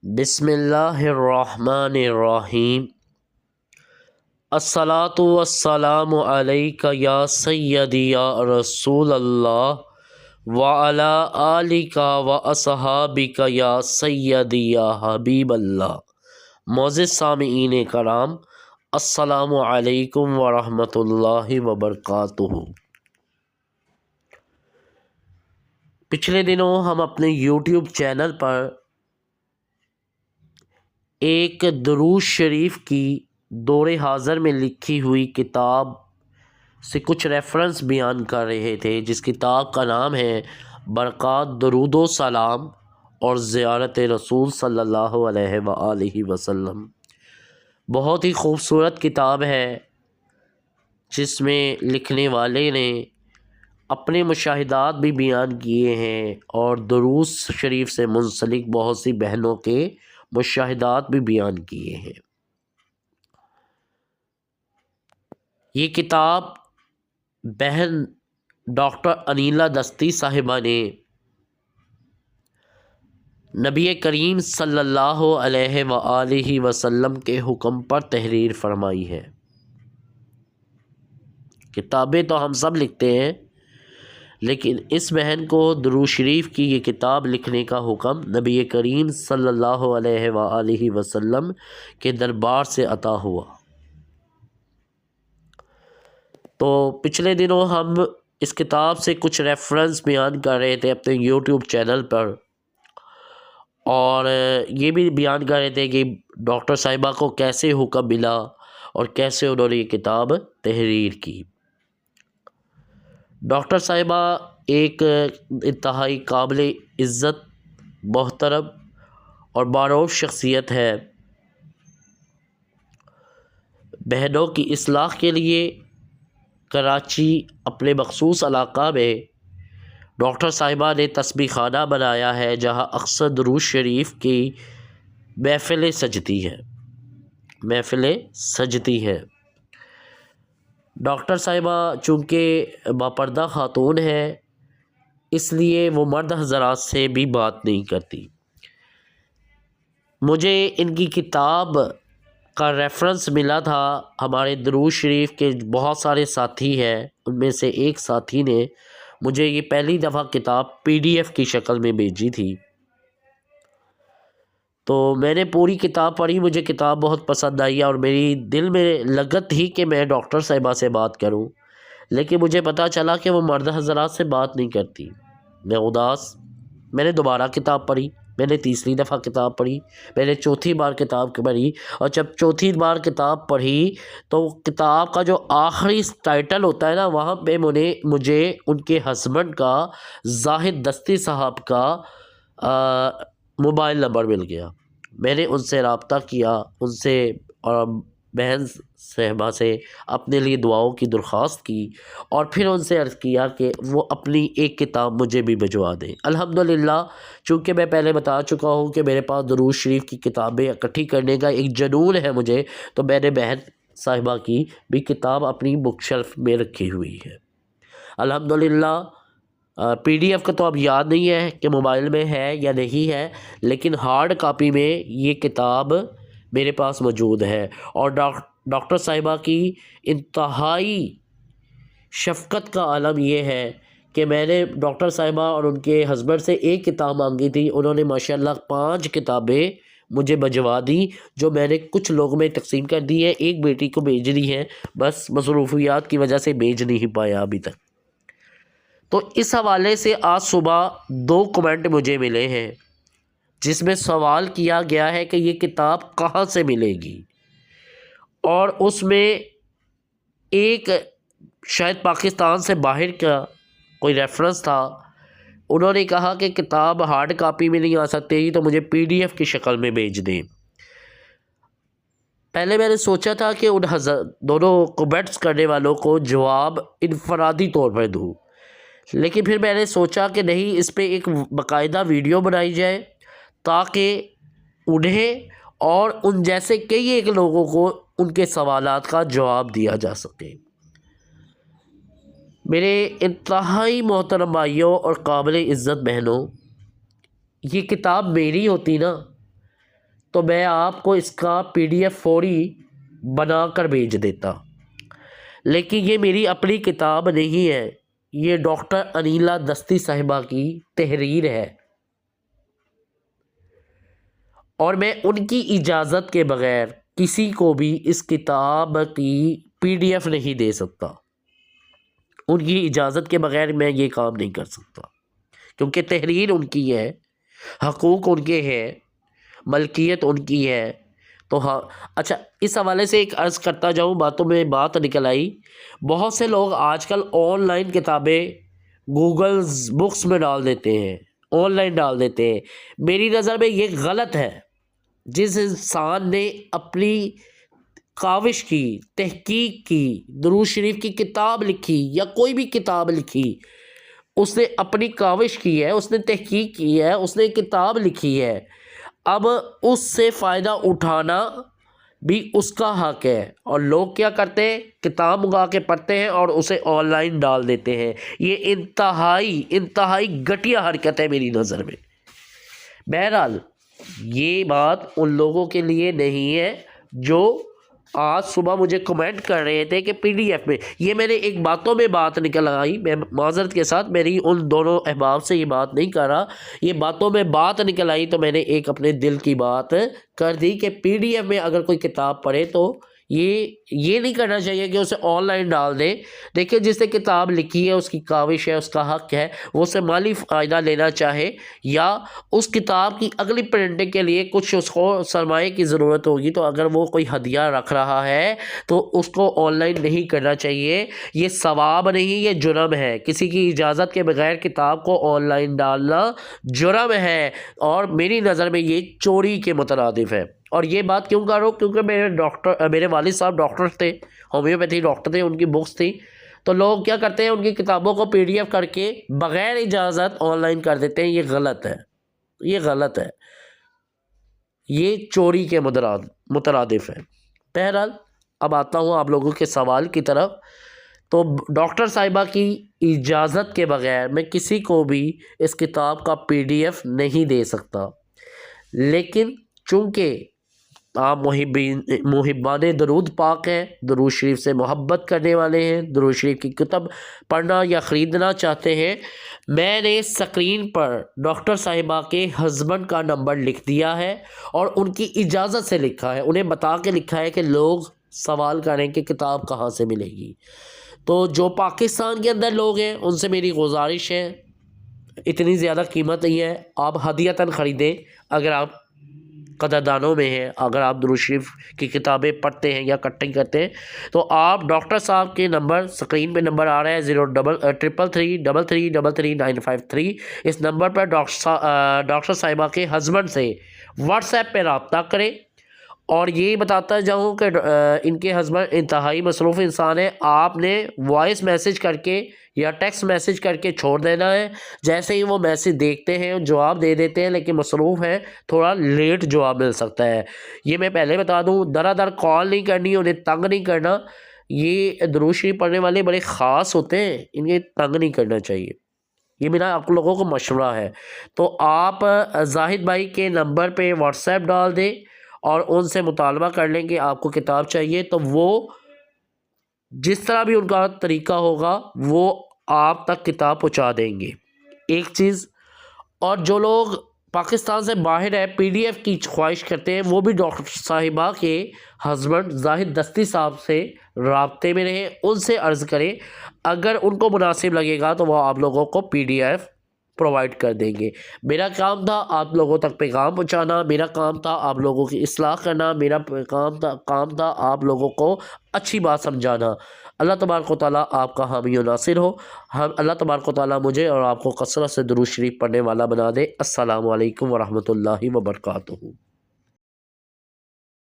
بسم اللہ الرحمن الرحیم۔ الصلاۃ والسلام علیک یا سیدی یا رسول اللہ وعلی آلک و اصحابک یا سیدی یا حبیب اللہ۔ معزز سامعین کرام، السلام علیکم ورحمۃ اللہ وبرکاتہ۔ پچھلے دنوں ہم اپنے یوٹیوب چینل پر ایک درود شریف کی دور حاضر میں لکھی ہوئی کتاب سے کچھ ریفرنس بیان کر رہے تھے، جس کتاب کا نام ہے برکات درود و سلام اور زیارت رسول صلی اللہ علیہ وآلہ وسلم۔ بہت ہی خوبصورت کتاب ہے، جس میں لکھنے والے نے اپنے مشاہدات بھی بیان کیے ہیں اور درود شریف سے منسلک بہت سی بہنوں کے مشاہدات بھی بیان کیے ہیں۔ یہ کتاب بہن ڈاکٹر انیلا دستی صاحبہ نے نبی کریم صلی اللہ علیہ وآلہ وسلم کے حکم پر تحریر فرمائی ہے۔ کتابیں تو ہم سب لکھتے ہیں، لیکن اس بہن کو درود شریف کی یہ کتاب لکھنے کا حکم نبی کریم صلی اللہ علیہ وآلہ وسلم کے دربار سے عطا ہوا۔ تو پچھلے دنوں ہم اس کتاب سے کچھ ریفرنس بیان کر رہے تھے اپنے یوٹیوب چینل پر، اور یہ بھی بیان کر رہے تھے کہ ڈاکٹر صاحبہ کو کیسے حکم ملا اور کیسے انہوں نے یہ کتاب تحریر کی۔ ڈاکٹر صاحبہ ایک انتہائی قابل عزت، محترم اور معروف شخصیت ہے۔ بہنوں کی اصلاح کے لیے کراچی اپنے مخصوص علاقہ میں ڈاکٹر صاحبہ نے تسبیح خانہ بنایا ہے، جہاں اکثر درود شریف کی محفلیں سجتی ہیں۔ ڈاکٹر صاحبہ چونکہ باپردہ خاتون ہے، اس لیے وہ مرد حضرات سے بھی بات نہیں کرتی۔ مجھے ان کی کتاب کا ریفرنس ملا تھا، ہمارے درود شریف کے بہت سارے ساتھی ہیں، ان میں سے ایک ساتھی نے مجھے یہ پہلی دفعہ کتاب PDF کی شکل میں بھیجی تھی۔ تو میں نے پوری کتاب پڑھی، مجھے کتاب بہت پسند آئی اور میری دل میں لگت تھی کہ میں ڈاکٹر صاحبہ سے بات کروں، لیکن مجھے پتہ چلا کہ وہ مرد حضرات سے بات نہیں کرتی۔ میں اداس، میں نے دوبارہ کتاب پڑھی، میں نے تیسری دفعہ کتاب پڑھی، میں نے چوتھی بار کتاب پڑھی، اور جب چوتھی بار کتاب پڑھی تو کتاب کا جو آخری ٹائٹل ہوتا ہے نا، وہاں پہ مجھے ان کے ہسبینڈ کا، زاہد دستی صاحب کا موبائل نمبر مل گیا۔ میں نے ان سے رابطہ کیا، ان سے اور بہن صاحبہ سے اپنے لیے دعاؤں کی درخواست کی، اور پھر ان سے عرض کیا کہ وہ اپنی ایک کتاب مجھے بھی بھجوا دیں۔ الحمدللہ، چونکہ میں پہلے بتا چکا ہوں کہ میرے پاس درود شریف کی کتابیں اکٹھی کرنے کا ایک جنون ہے مجھے، تو میں نے بہن صاحبہ کی بھی کتاب اپنی بک شیلف میں رکھی ہوئی ہے۔ الحمدللہ، PDF کا تو اب یاد نہیں ہے کہ موبائل میں ہے یا نہیں ہے، لیکن ہارڈ کاپی میں یہ کتاب میرے پاس موجود ہے۔ اور ڈاکٹر صاحبہ کی انتہائی شفقت کا عالم یہ ہے کہ میں نے ڈاکٹر صاحبہ اور ان کے ہسبینڈ سے ایک کتاب مانگی تھی، انہوں نے ماشاءاللہ 5 کتابیں مجھے بھجوا دی، جو میں نے کچھ لوگوں میں تقسیم کر دی ہے، ایک بیٹی کو بھیج دی ہے، بس مصروفیات کی وجہ سے بھیج نہیں پایا ابھی تک۔ تو اس حوالے سے آج صبح 2 کمنٹ مجھے ملے ہیں، جس میں سوال کیا گیا ہے کہ یہ کتاب کہاں سے ملے گی، اور اس میں ایک شاید پاکستان سے باہر کا کوئی ریفرنس تھا۔ انہوں نے کہا کہ کتاب ہارڈ کاپی میں نہیں آ سکتی تو مجھے PDF کی شکل میں بھیج دیں۔ پہلے میں نے سوچا تھا کہ ان دونوں کمنٹس کرنے والوں کو جواب انفرادی طور پر دوں، لیکن پھر میں نے سوچا کہ نہیں، اس پہ ایک باقاعدہ ویڈیو بنائی جائے تاکہ انہیں اور ان جیسے کئی ایک لوگوں کو ان کے سوالات کا جواب دیا جا سکے۔ میرے انتہائی محترم بھائیوں اور قابل عزت بہنوں، یہ کتاب میری ہوتی نا تو میں آپ کو اس کا PDF فوری بنا کر بھیج دیتا، لیکن یہ میری اپنی کتاب نہیں ہے، یہ ڈاکٹر انیلا دستی صاحبہ کی تحریر ہے، اور میں ان کی اجازت کے بغیر کسی کو بھی اس کتاب کی PDF نہیں دے سکتا، ان کی اجازت کے بغیر میں یہ کام نہیں کر سکتا، کیونکہ تحریر ان کی ہے، حقوق ان کے ہیں، ملکیت ان کی ہے۔ تو ہاں اچھا، اس حوالے سے ایک عرض کرتا جاؤں، باتوں میں بات نکل آئی، بہت سے لوگ آج کل آن لائن کتابیں گوگلز بکس میں ڈال دیتے ہیں، آن لائن ڈال دیتے ہیں، میری نظر میں یہ غلط ہے۔ جس انسان نے اپنی کاوش کی، تحقیق کی، درود شریف کی کتاب لکھی یا کوئی بھی کتاب لکھی، اس نے اپنی کاوش کی ہے، اس نے تحقیق کی ہے، اس نے کتاب لکھی ہے، اب اس سے فائدہ اٹھانا بھی اس کا حق ہے۔ اور لوگ کیا کرتے ہیں، کتاب منگا کے پڑھتے ہیں اور اسے آن لائن ڈال دیتے ہیں، یہ انتہائی گھٹیا حرکت ہے میری نظر میں۔ بہرحال یہ بات ان لوگوں کے لیے نہیں ہے جو آج صبح مجھے کمنٹ کر رہے تھے کہ PDF میں، یہ میں نے ایک باتوں میں بات نکل آئی، میں معذرت کے ساتھ میری ان دونوں احباب سے یہ بات نہیں کر رہا، یہ باتوں میں بات نکل آئی تو میں نے ایک اپنے دل کی بات کر دی کہ PDF میں اگر کوئی کتاب پڑھے تو یہ نہیں کرنا چاہیے کہ اسے آن لائن ڈال دیں۔ دیکھیں جس نے کتاب لکھی ہے، اس کی کاوش ہے، اس کا حق ہے، وہ اسے مالی فائدہ لینا چاہے یا اس کتاب کی اگلی پرنٹنگ کے لیے کچھ اس کو سرمایے کی ضرورت ہوگی، تو اگر وہ کوئی ہدیہ رکھ رہا ہے تو اس کو آن لائن نہیں کرنا چاہیے، یہ ثواب نہیں، یہ جرم ہے۔ کسی کی اجازت کے بغیر کتاب کو آن لائن ڈالنا جرم ہے، اور میری نظر میں یہ چوری کے مترادف ہے۔ اور یہ بات کیوں کر رہا ہوں، کیونکہ میرے والد صاحب ڈاکٹر تھے، ہومیوپیتھی ڈاکٹر تھے، ان کی بکس تھی، تو لوگ کیا کرتے ہیں، ان کی کتابوں کو PDF کر کے بغیر اجازت آن لائن کر دیتے ہیں، یہ غلط ہے، یہ غلط ہے، یہ چوری کے مترادف ہے۔ بہرحال اب آتا ہوں آپ لوگوں کے سوال کی طرف۔ تو ڈاکٹر صاحبہ کی اجازت کے بغیر میں کسی کو بھی اس کتاب کا PDF نہیں دے سکتا، لیکن چونکہ آپ محبان درود پاک ہیں، درود شریف سے محبت کرنے والے ہیں، درود شریف کی کتب پڑھنا یا خریدنا چاہتے ہیں، میں نے اسکرین پر ڈاکٹر صاحبہ کے ہسبینڈ کا نمبر لکھ دیا ہے اور ان کی اجازت سے لکھا ہے، انہیں بتا کے لکھا ہے کہ لوگ سوال کریں کہ کتاب کہاں سے ملے گی۔ تو جو پاکستان کے اندر لوگ ہیں ان سے میری گزارش ہے، اتنی زیادہ قیمت نہیں ہے، آپ ہدیۃً خریدیں، اگر آپ قدردانوں میں ہیں، اگر آپ درود شریف کی کتابیں پڑھتے ہیں یا کٹنگ کرتے ہیں، تو آپ ڈاکٹر صاحب کے نمبر، اسکرین پہ نمبر آ رہا ہے 03333333953، اس نمبر پر ڈاکٹر صاحبہ کے ہسبینڈ سے واٹس ایپ پہ رابطہ کریں۔ اور یہ بتاتا جاؤں کہ ان کے ہسبینڈ انتہائی مصروف انسان ہے، آپ نے وائس میسج کر کے یا ٹیکسٹ میسج کر کے چھوڑ دینا ہے، جیسے ہی وہ میسج دیکھتے ہیں جواب دے دیتے ہیں، لیکن مصروف ہیں، تھوڑا لیٹ جواب مل سکتا ہے۔ یہ میں پہلے بتا دوں، در کال نہیں کرنی، انہیں تنگ نہیں کرنا، یہ درود شریف پڑھنے والے بڑے خاص ہوتے ہیں، انہیں تنگ نہیں کرنا چاہیے، یہ میرا آپ لوگوں کو مشورہ ہے۔ تو آپ زاہد بھائی کے نمبر پہ واٹس ایپ ڈال دیں اور ان سے مطالبہ کر لیں کہ آپ کو کتاب چاہیے، تو وہ جس طرح بھی ان کا طریقہ ہوگا وہ آپ تک کتاب پہنچا دیں گے، ایک چیز۔ اور جو لوگ پاکستان سے باہر ہے، PDF کی خواہش کرتے ہیں، وہ بھی ڈاکٹر صاحبہ کے ہسبینڈ زاہد دستی صاحب سے رابطے میں رہیں، ان سے عرض کریں، اگر ان کو مناسب لگے گا تو وہ آپ لوگوں کو PDF پرووائڈ کر دیں گے۔ میرا کام تھا آپ لوگوں تک پیغام پہنچانا، میرا کام تھا آپ لوگوں کی اصلاح کرنا، میرا کام تھا آپ لوگوں کو اچھی بات سمجھانا۔ اللہ تبارک و تعالیٰ آپ کا حامی و ناصر ہو، اللہ تبارک و تعالیٰ مجھے اور آپ کو کثرت سے درود شریف پڑھنے والا بنا دے۔ السلام علیکم ورحمۃ اللہ وبرکاتہ۔